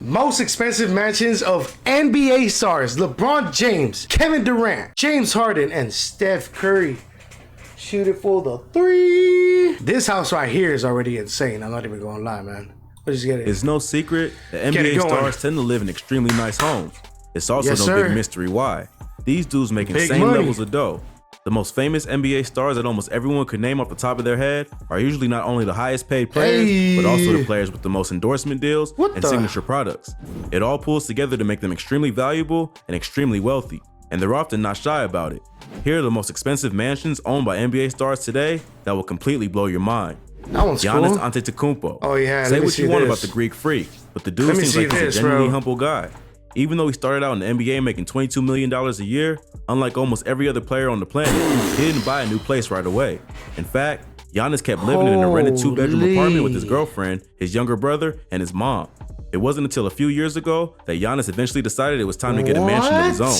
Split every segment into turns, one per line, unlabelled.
most expensive mansions of NBA stars LeBron James, Kevin Durant, James Harden, and Steph Curry. Shoot it for the three. This house right here is already insane. I'm not even gonna lie, man. Let's just get it.
It's no secret that NBA stars tend to live in extremely nice homes. It's also big mystery why. These dudes make insane levels of dough. The most famous NBA stars that almost everyone could name off the top of their head are usually not only the highest paid players, but also the players with the most endorsement deals and signature products. It all pulls together to make them extremely valuable and extremely wealthy, and they're often not shy about it. Here are the most expensive mansions owned by NBA stars today that will completely blow your mind.
That one's
Giannis
cool.
Antetokounmpo.
Oh yeah,
say what you want about the Greek freak, but the dude seems like he's a genuinely humble guy. Even though he started out in the NBA making $22 million a year, unlike almost every other player on the planet, he didn't buy a new place right away. In fact, Giannis kept living in a rented 2-bedroom apartment with his girlfriend, his younger brother, and his mom. It wasn't until a few years ago that Giannis eventually decided it was time to get a mansion of his own.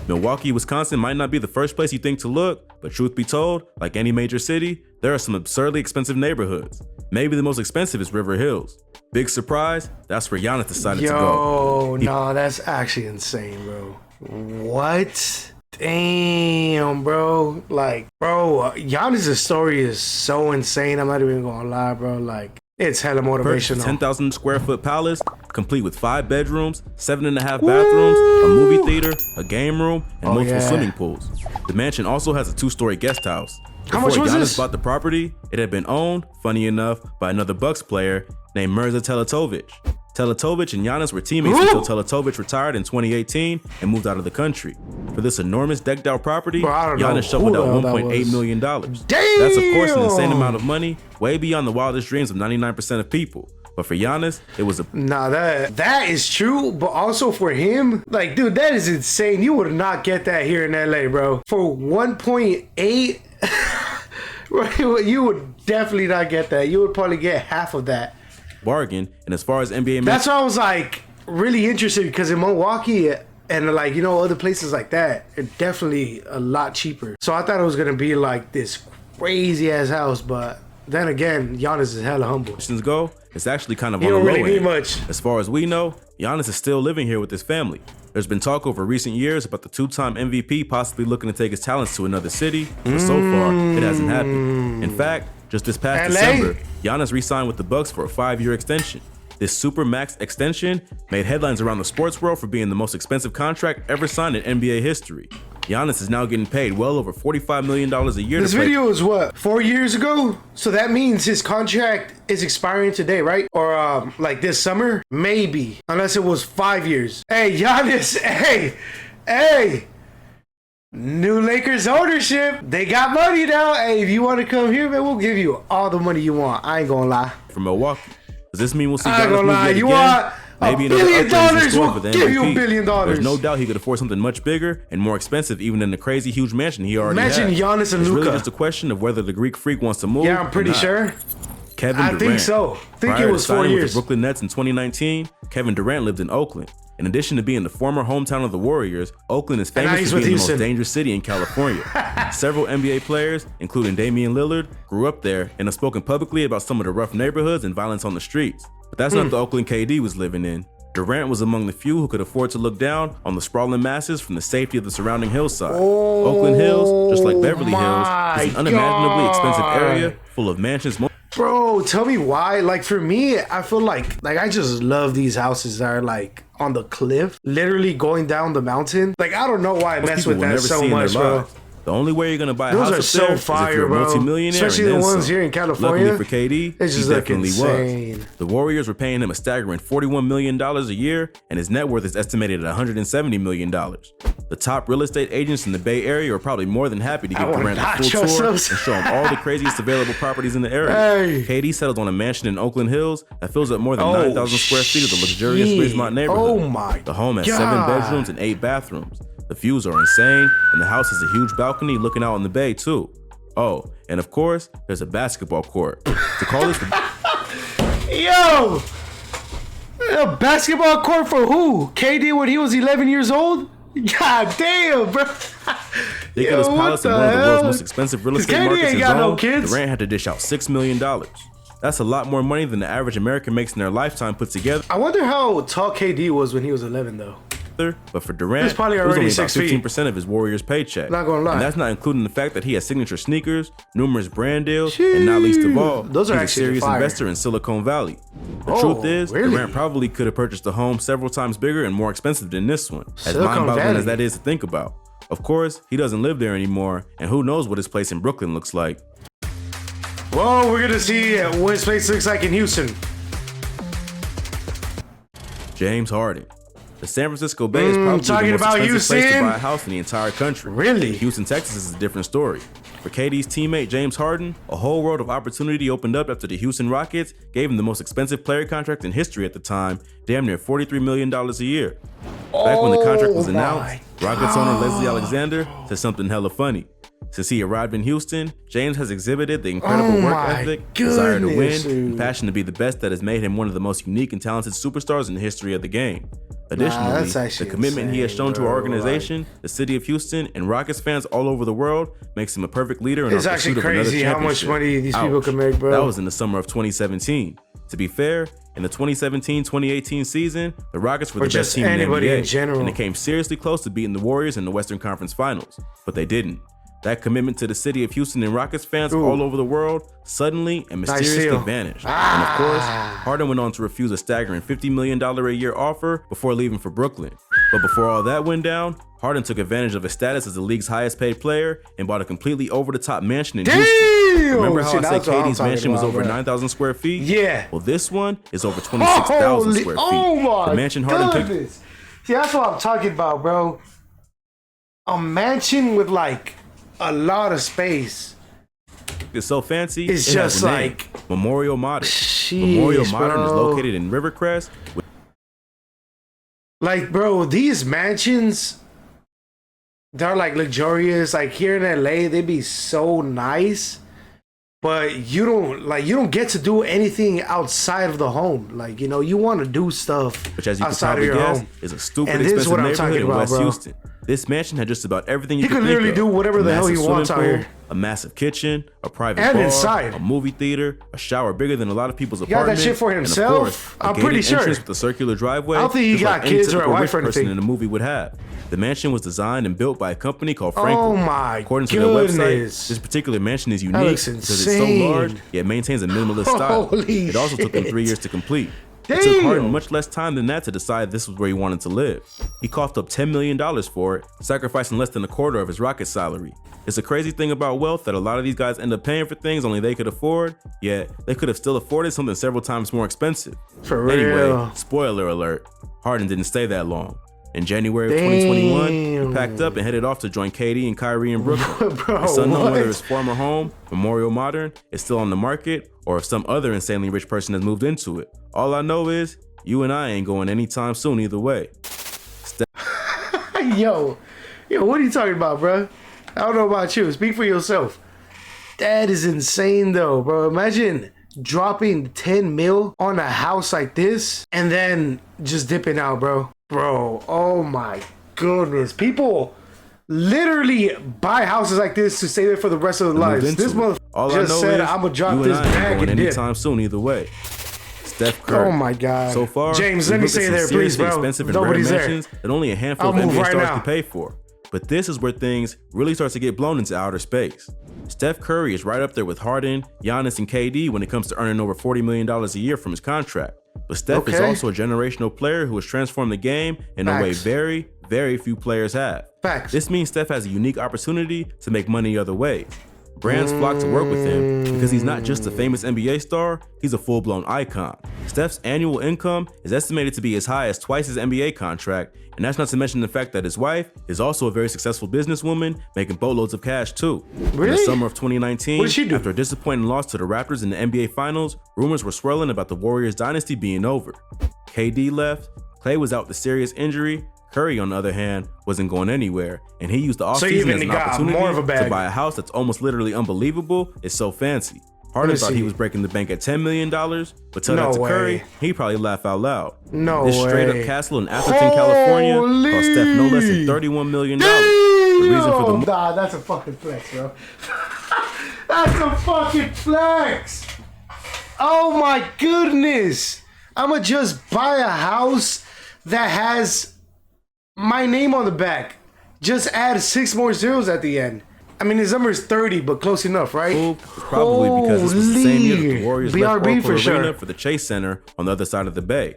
Milwaukee, Wisconsin might not be the first place you think to look, but truth be told, like any major city, there are some absurdly expensive neighborhoods. Maybe the most expensive is River Hills. Big surprise, that's where Giannis decided to go.
No, that's actually insane, bro. What? Damn, bro. Like, bro, Giannis' story is so insane. I'm not even gonna lie, bro. Like, it's hella motivational.
10,000 square foot palace, complete with 5 bedrooms, 7.5 bathrooms, a movie theater, a game room, and multiple swimming pools. The mansion also has a 2-story guest house.
How much was
Giannis
this?
bought the property, it had been owned, funny enough, by another Bucks player named Mirza Teletovic. Teletovic and Giannis were teammates until Teletovic retired in 2018 and moved out of the country. For this enormous decked out property, Giannis shoveled out $1.8 million.
Damn!
That's of course an insane amount of money, way beyond the wildest dreams of 99% of people. But for Giannis, it was a...
Nah, that is true, but also for him, like, dude, that is insane. You would not get that here in LA, bro. For 1.8, you would definitely not get that. You would probably get half of that.
Bargain. And as far as NBA...
That's why I was like really interested, because in Milwaukee and like, you know, other places like that, they're definitely a lot cheaper. So I thought it was going to be like this crazy ass house, but then again, Giannis is hella humble.
Go, it's actually kind of on
the low end. You don't really need much.
As far as we know, Giannis is still living here with his family. There's been talk over recent years about the 2-time MVP possibly looking to take his talents to another city, but so far, it hasn't happened. In fact, just this past December, Giannis re-signed with the Bucks for a 5-year extension. This super max extension made headlines around the sports world for being the most expensive contract ever signed in NBA history. Giannis is now getting paid well over $45 million a year.
This video is what, 4 years ago? So that means his contract is expiring today, right? Or like this summer? Maybe. Unless it was 5 years. Hey, Giannis, hey. New Lakers ownership. They got money now. Hey, if you want to come here, man, we'll give you all the money you want. I ain't gonna lie.
From Milwaukee. Does this mean we'll see
I ain't
Giannis
gonna
move
lie.
yet
You
again?
want
Maybe
$1 billion? We'll give you $1 billion.
There's no doubt he could afford something much bigger and more expensive even than the crazy huge mansion he already has.
Imagine Giannis and
It's
Luka.
really just a question of whether the Greek freak wants to move.
Yeah, I'm pretty sure.
Kevin Durant.
I think so. I think
Prior
it was
to
4
signing
years.
with the Brooklyn Nets in 2019, Kevin Durant lived in Oakland. In addition to being the former hometown of the Warriors, Oakland is famous for being the most dangerous city in California. Several NBA players, including Damian Lillard, grew up there and have spoken publicly about some of the rough neighborhoods and violence on the streets. But that's not the Oakland KD was living in. Durant was among the few who could afford to look down on the sprawling masses from the safety of the surrounding hillside. Oakland Hills, just like Beverly Hills, is an unimaginably expensive area full of mansions.
Bro, tell me why. Like, for me, I feel like I just love these houses that are like on the cliff, literally going down the mountain. Like, I don't know why I mess with that so much, bro.
The only way you're gonna buy a house up
so
there
fire,
is if you're a multimillionaire,
especially the ones here in California.
Luckily for KD,
it's just
he definitely
insane.
was. The Warriors were paying him a staggering $41 million a year, and his net worth is estimated at $170 million. The top real estate agents in the Bay Area are probably more than happy to give Durant a full tour and show him all the craziest available properties in the area. KD settled on a mansion in Oakland Hills that fills up more than 9,000 square feet of the luxurious Ridgemont neighborhood.
Oh my!
The home has 7 bedrooms and 8 bathrooms. The views are insane, and the house has a huge balcony looking out on the bay too. Oh, and of course, there's a basketball court. To call this
Yo! A basketball court for who? KD when he was 11 years old? God damn, bro.
Ridiculous palace in one of the world's most expensive real estate markets is
no kids.
Durant had to dish out $6 million. That's a lot more money than the average American makes in their lifetime put together.
I wonder how tall KD was when he was 11, though.
But for Durant,
He's probably
it was
already
only about
6 feet.
15% of his Warriors paycheck.
Not gonna lie.
And that's not including the fact that he has signature sneakers, numerous brand deals, and not least of all,
Those are
he's a
actually
serious
fire.
investor in Silicon Valley. The
Oh,
truth is,
really?
Durant probably could have purchased a home several times bigger and more expensive than this one, as
Silicon
mind-boggling
Valley.
as that is to think about. Of course, he doesn't live there anymore, and who knows what his place in Brooklyn looks like.
Well, we're gonna see what his place looks like in Houston.
James Harden. The San Francisco Bay is probably
talking
the most
about
expensive place to
Houston?
buy a house in the entire country.
Really?
Houston, Texas is a different story. For KD's teammate James Harden, a whole world of opportunity opened up after the Houston Rockets gave him the most expensive player contract in history at the time, damn near $43 million a year. Back when the contract was announced, Rockets owner Leslie Alexander said something hella funny. Since he arrived in Houston, James has exhibited the incredible work ethic, desire to win, and passion to be the best that has made him one of the most unique and talented superstars in the history of the game. Additionally, the commitment he has shown to our organization, the city of Houston, and Rockets fans all over the world makes him a perfect leader in our pursuit of another championship.
It's actually crazy how much money these people can make, bro.
That was in the summer of 2017. To be fair, in the 2017-2018 season, the Rockets were the best team in the NBA, and they came seriously close to beating the Warriors in the Western Conference Finals, but they didn't. That commitment to the city of Houston and Rockets fans all over the world suddenly and mysteriously vanished. And of course, Harden went on to refuse a staggering $50 million a year offer before leaving for Brooklyn. But before all that went down, Harden took advantage of his status as the league's highest paid player and bought a completely over-the-top mansion in Houston. Remember how I said KD's mansion was over 9,000 square feet?
Yeah.
Well, this one is over 26,000 square feet.
Oh my
the mansion Harden picked.
See, that's what I'm talking about, bro. A mansion with like a lot of space.
It's so fancy.
It's just like
Memorial Modern.
Jeez,
Memorial Modern
bro.
is located in Rivercrest.
Like, bro, these mansions, they're like luxurious. Like here in LA, they'd be so nice, but you don't get to do anything outside of the home. Like, you know, you want to do stuff
which, as you can
outside of
probably
your
guess,
home.
is a stupid
And this is
expensive
what I'm
neighborhood
talking
in
about,
West
bro.
Houston. This mansion had just about everything you could
literally
think
do
of.
whatever the hell he wants out here.
A massive kitchen, a private
And
bar,
inside.
a movie theater, a shower bigger than a lot of people's
got
apartments.
that shit for
and
himself?
of course, a
I'm
gated
pretty sure.
entrance with a circular driveway.
I don't think he
just
got
like any
kids or a
typical
wife
rich
or
person
anything.
in a movie would have. The mansion was designed and built by a company called Frankel.
Oh my
According to their website,
goodness.
this particular mansion is
That
unique
looks
because it's so
insane.
large, yet maintains a minimalist style.
Holy
It also took them
shit.
3 years to complete.
Damn.
It took Harden much less time than that to decide this was where he wanted to live. He coughed up $10 million for it, sacrificing less than a quarter of his Rocket salary. It's a crazy thing about wealth that a lot of these guys end up paying for things only they could afford, yet they could have still afforded something several times more expensive.
For real.
Anyway, spoiler alert, Harden didn't stay that long. In January of 2021, he packed up and headed off to join KD and Kyrie in Brooklyn.
Bro,
it's unknown
what?
whether his former home, Memorial Modern, is still on the market or if some other insanely rich person has moved into it. All I know is, you and I ain't going anytime soon either way.
Yo, what are you talking about, bro? I don't know about you. Speak for yourself. That is insane, though, bro. Imagine dropping 10 mil on a house like this and then just dipping out, bro. Bro, oh my goodness. People literally buy houses like this to stay there for the rest of their lives. This motherfucker just said, I'm gonna drop this bag and dip.
Anytime soon either way. Steph Curry.
Oh my God.
So far,
James, let me stay there, please, bro.
Expensive and
Nobody's
rare
there.
mansions that only a handful of NBA stars can pay for. But this is where things really start to get blown into outer space. Steph Curry is right up there with Harden, Giannis, and KD when it comes to earning over $40 million a year from his contract. But Steph is also a generational player who has transformed the game in a way very, very few players have. This means Steph has a unique opportunity to make money other ways. Brands flock to work with him because he's not just a famous NBA star, he's a full-blown icon. Steph's annual income is estimated to be as high as twice his NBA contract, and that's not to mention the fact that his wife is also a very successful businesswoman, making boatloads of cash too. In the summer of 2019, after a disappointing loss to the Raptors in the NBA Finals, rumors were swirling about the Warriors dynasty being over. KD left, Klay was out with a serious injury, Curry, on the other hand, wasn't going anywhere, and he used the offseason as an opportunity to buy a house that's almost literally unbelievable. It's so fancy. Harden thought he was breaking the bank at $10 million, but tell that to Curry, he'd probably laugh out loud. This straight-up castle in Atherton, California, cost Steph no less than $31 million. The reason for the
nah, that's a fucking flex, bro. That's a fucking flex. Oh my goodness. I'ma just buy a house that has my name on the back. Just add 6 more zeros at the end. I mean, his number is 30, but close enough, right?
Well, probably because this was the same year that the Warriors left
BRB
Oracle
for
Arena
sure.
for the Chase Center on the other side of the bay.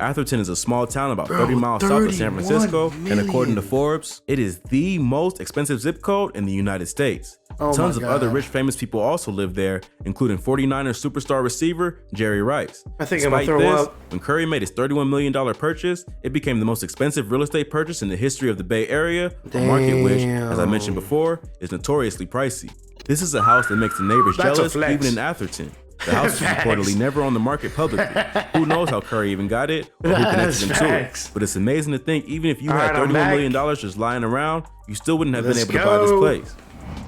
Atherton is a small town about 30 miles south of San Francisco, and according to Forbes, it is the most expensive zip code in the United States. Tons of other rich famous people also live there, including 49ers superstar receiver Jerry Rice.
I think
Despite
I'm gonna throw
this,
up.
when Curry made his $31 million purchase, it became the most expensive real estate purchase in the history of the Bay Area, a market which, as I mentioned before, is notoriously pricey. This is a house that makes the neighbors jealous, even in Atherton. The house was reportedly never on the market publicly. Who knows how Curry even got it or who connected him to it. But it's amazing to think even if you had $31 million just lying around, you still wouldn't have been able to buy this place.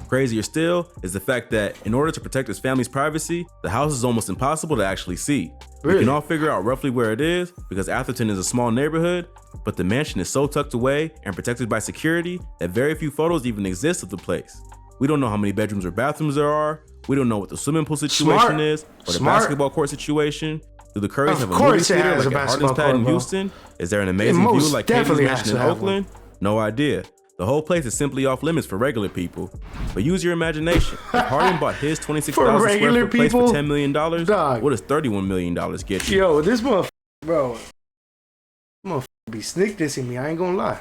Crazier still is the fact that in order to protect his family's privacy, the house is almost impossible to actually see. We can all figure out roughly where it is because Atherton is a small neighborhood, but the mansion is so tucked away and protected by security that very few photos even exist of the place. We don't know how many bedrooms or bathrooms there are. We don't know what the swimming pool situation is or the basketball court situation. Do the Currys have a movie theater like at Harden's Pad in Houston? Is there an amazing view like Katie's mansion in Oakland? No idea. The whole place is simply off limits for regular people. But use your imagination. If Harden bought his 26,000 square foot place for $10 million, what does $31 million get you?
Yo, this motherfucker, bro. Motherfucker be sneak dissing me. I ain't gonna lie.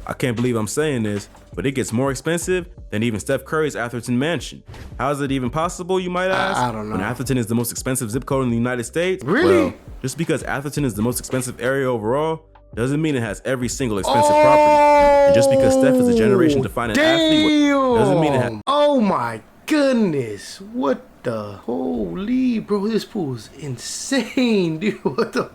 I can't believe I'm saying this, but it gets more expensive than even Steph Curry's Atherton mansion. How is it even possible, you might ask?
I don't know.
When Atherton is the most expensive zip code in the United States?
Really?
Well, just because Atherton is the most expensive area overall, doesn't mean it has every single expensive property. And just because Steph is a generation-defining athlete, doesn't mean it has...
Oh my goodness. What the? Holy, bro, this pool's insane, dude. What the?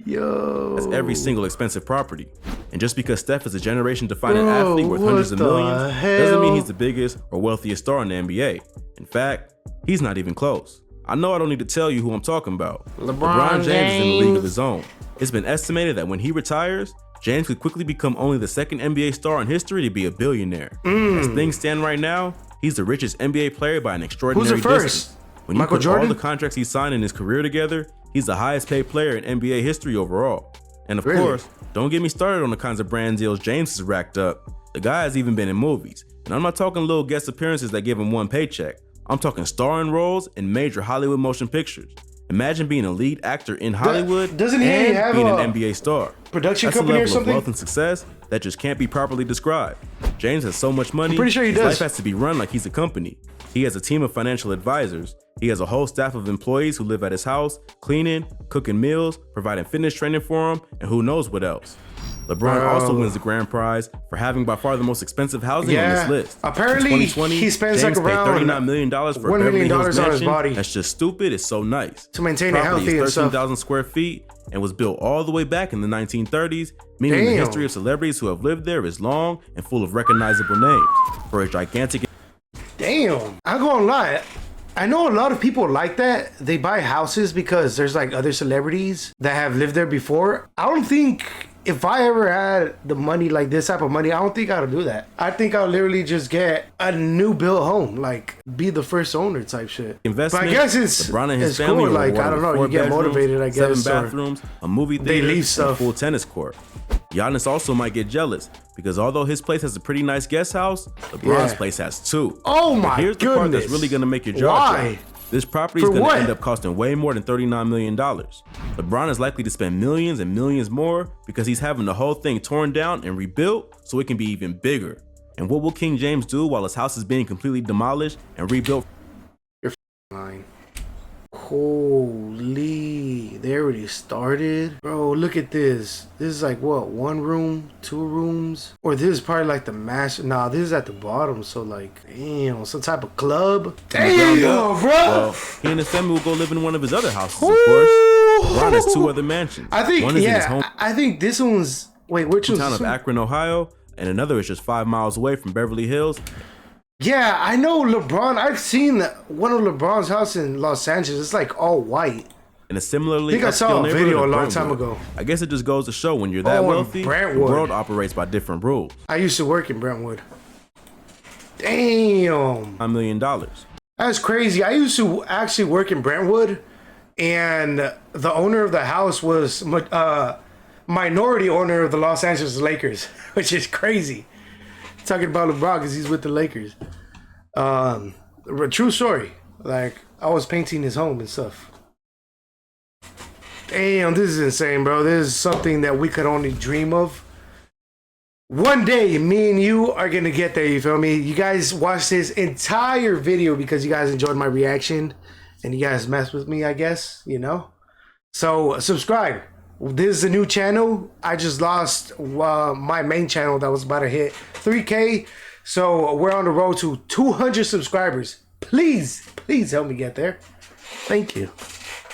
Yo.
Has every single expensive property. And just because Steph is a generation-defining athlete worth hundreds of millions, doesn't mean he's the biggest or wealthiest star in the NBA. In fact, he's not even close. I know I don't need to tell you who I'm talking about. LeBron James is in the league of his own. It's been estimated that when he retires, James could quickly become only the second NBA star in history to be a billionaire. As things stand right now, he's the richest NBA player by an extraordinary distance. When you put all the contracts he signed in his career together, he's the highest paid player in NBA history overall. And of course, don't get me started on the kinds of brand deals James has racked up. The guy has even been in movies. And I'm not talking little guest appearances that give him one paycheck. I'm talking starring roles in major Hollywood motion pictures. Imagine being a lead actor in Hollywood
Doesn't he
and
have
being an NBA star.
Production company or something?
That's a level of wealth and success that just can't be properly described. James has so much money,
I'm pretty sure he
his
does.
life has to be run like he's a company. He has a team of financial advisors. He has a whole staff of employees who live at his house, cleaning, cooking meals, providing fitness training for him, and who knows what else. LeBron also wins the grand prize for having by far the most expensive housing on this list.
Apparently,
in 2020,
he spends
James
like around
paid $39 million for a
$1
Beverly
million
Hills
on his
mansion.
body.
That's just stupid. It's so nice.
To maintain it
Property
healthy and
is
stuff.
13,000 square feet and was built all the way back in the 1930s, meaning the history of celebrities who have lived there is long and full of recognizable names. For a gigantic...
Damn, I'm gonna lie. I know a lot of people like that. They buy houses because there's like other celebrities that have lived there before. I don't think if I ever had the money, like this type of money, I don't think I would do that. I think I'll literally just get a new built home, like be the first owner type shit.
Investment.
But I guess it's
LeBron and his
it's
family
cool. Like I don't know, you get motivated. I guess
7 bathrooms, a movie theater,
leave
and a
stuff.
full tennis court. Giannis also might get jealous because although his place has a pretty nice guest house, LeBron's place has 2.
Oh my
but here's the part that's really gonna make your jaw drop. This property is going to end up costing way more than $39 million. LeBron is likely to spend millions and millions more because he's having the whole thing torn down and rebuilt so it can be even bigger. And what will King James do while his house is being completely demolished and rebuilt?
You're lying. Holy, they already started? Bro, look at this. This is like what, 1 room, 2 rooms? Or this is probably like the master. Nah, this is at the bottom. So like, damn, some type of club. Damn, bro.
Well, he and his family will go live in one of his other houses, of course. Ron has 2 other mansions.
I think,
one is in his home
I think this one's, wait, which one's
town of Akron, Ohio, and another is just 5 miles away from Beverly Hills.
Yeah, I know LeBron. I've seen one of LeBron's house in Los Angeles. It's like all white.
In a similarly
I think I saw a video a long time ago.
I guess it just goes to show when you're that wealthy, the world operates by different rules.
I used to work in Brentwood. Damn.
$1 million.
That's crazy. I used to actually work in Brentwood and the owner of the house was minority owner of the Los Angeles Lakers, which is crazy. Talking about LeBron because he's with the Lakers. A true story. Like, I was painting his home and stuff. Damn, this is insane, bro. This is something that we could only dream of. One day, me and you are going to get there, you feel me? You guys watched this entire video because you guys enjoyed my reaction. And you guys messed with me, I guess, you know? So, subscribe. This is a new channel. I just lost my main channel that was about to hit 3K. So, we're on the road to 200 subscribers. Please, please help me get there. Thank you.